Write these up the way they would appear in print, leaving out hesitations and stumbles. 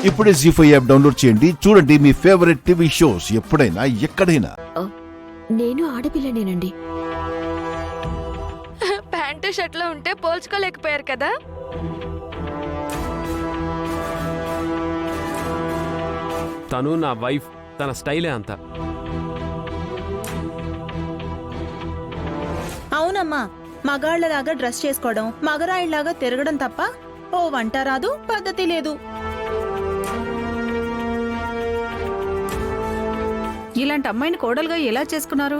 ఇప్పుడే జీ5 app download చేయండి. చూడండి మీ ఫేవరెట్ టీవీ షోస్ ఎప్పుడైనా ఎక్కడైనా. నేను ఆడపిల్లనేనండి. ప్యాంటు షర్ట్లో ఉంటే పోల్చుకోలేకపోయారు కదా. తను నా వైఫ్, తన స్టైలే అంత. అవునమ్మా, మగాళ్లలాగా డ్రెస్ చేసుకోవడం, మగరాయిలాగా తిరగడం తప్ప ఓ వంట రాదు, పద్ధతి లేదు. ఇలాంటి అమ్మాయిని కోడలుగా ఎలా చేసుకున్నారు?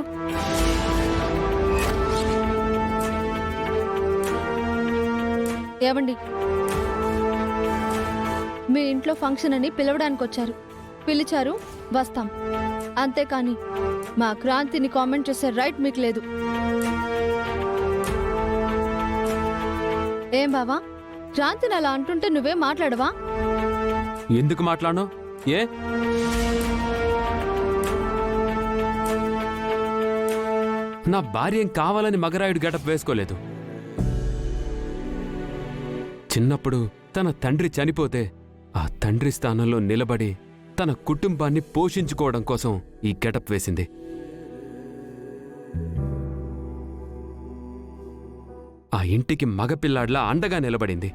ఏమండి, మీ ఇంట్లో ఫంక్షన్ అని పిలవడానికి వచ్చారు, పిలిచారు, వస్తాం. అంతేకాని మా క్రాంతిని కామెంట్ చేసే రైట్ మీకు లేదు. ఏం బావా, క్రాంతిని అలా అంటుంటే నువ్వేం మాట్లాడవా? ఎందుకు మాట్లాడను? ఏ నా భార్య ఏం కావాలని మగరాయుడు గెటప్ వేసుకోలేదు. చిన్నప్పుడు తన తండ్రి చనిపోతే ఆ తండ్రి స్థానంలో నిలబడి తన కుటుంబాన్ని పోషించుకోవడం కోసం ఈ గెటప్ వేసింది. ఆ ఇంటికి మగపిల్లాడ్లా అండగా నిలబడింది.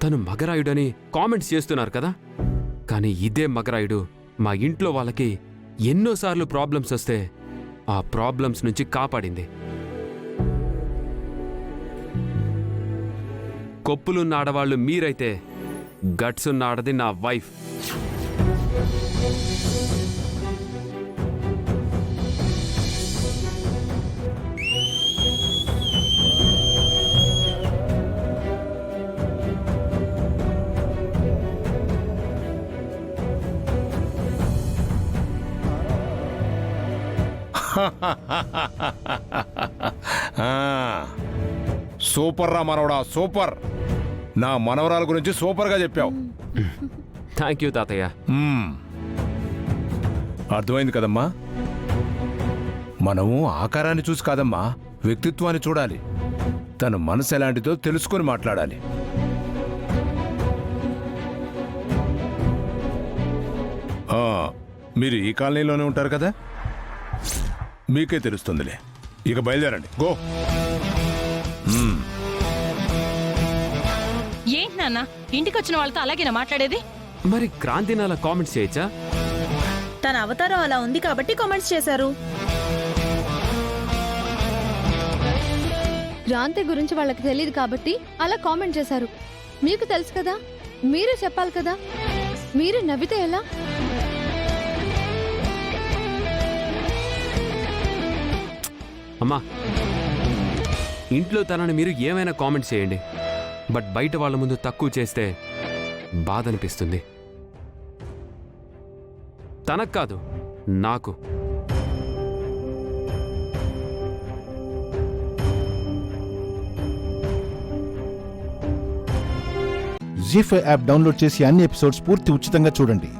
తను మగరాయుడని కామెంట్స్ చేస్తున్నారు కదా, కానీ ఇదే మగరాయుడు మా ఇంట్లో వాళ్ళకి ఎన్నోసార్లు ప్రాబ్లమ్స్ వస్తే ఆ ప్రాబ్లమ్స్ నుంచి కాపాడింది. కొప్పులున్న ఆడవాళ్లు మీరైతే గట్స్ ఉన్న ఆడది నా వైఫ్. సూపర్ రా మనవడా, సూపర్. నా మనవరాల గురించి సూపర్ గా చెప్పావు. థ్యాంక్ యూ తాతయ్య. అర్థమైంది కదమ్మా. మనము ఆకారాన్ని చూసి కాదమ్మా, వ్యక్తిత్వాన్ని చూడాలి. తన మనసు ఎలాంటిదో తెలుసుకొని మాట్లాడాలి. మీరు ఈ కాలనీలోనే ఉంటారు కదా, మీకే తెలుస్తుందిలే. ఇక బయలుదేరండి, గో. ఏంటి నాన్న, ఇంటికి వచ్చిన వాళ్ళతో అలాగేనా మాట్లాడేది? మరి క్రాంతిని అలా కామెంట్స్ చేయొచ్చా? తన అవతారం అలా ఉంది కాబట్టి కామెంట్స్ చేశారు. క్రాంతి గురించి వాళ్ళకి తెలియదు కాబట్టి అలా కామెంట్ చేశారు. మీకు తెలుసు కదా, మీరే చెప్పాలి కదా. మీరే నవ్వితే ఎలా? అమ్మా, ఇంట్లో తనని మీరు ఏమైనా కామెంట్స్ చేయండి, బట్ బయట వాళ్ళ ముందు తక్కువ చేస్తే బాధ అనిపిస్తుంది. తనకు కాదు, నాకు. జీ5 యాప్ డౌన్లోడ్ చేసి అన్ని ఎపిసోడ్స్ పూర్తి ఉచితంగా చూడండి.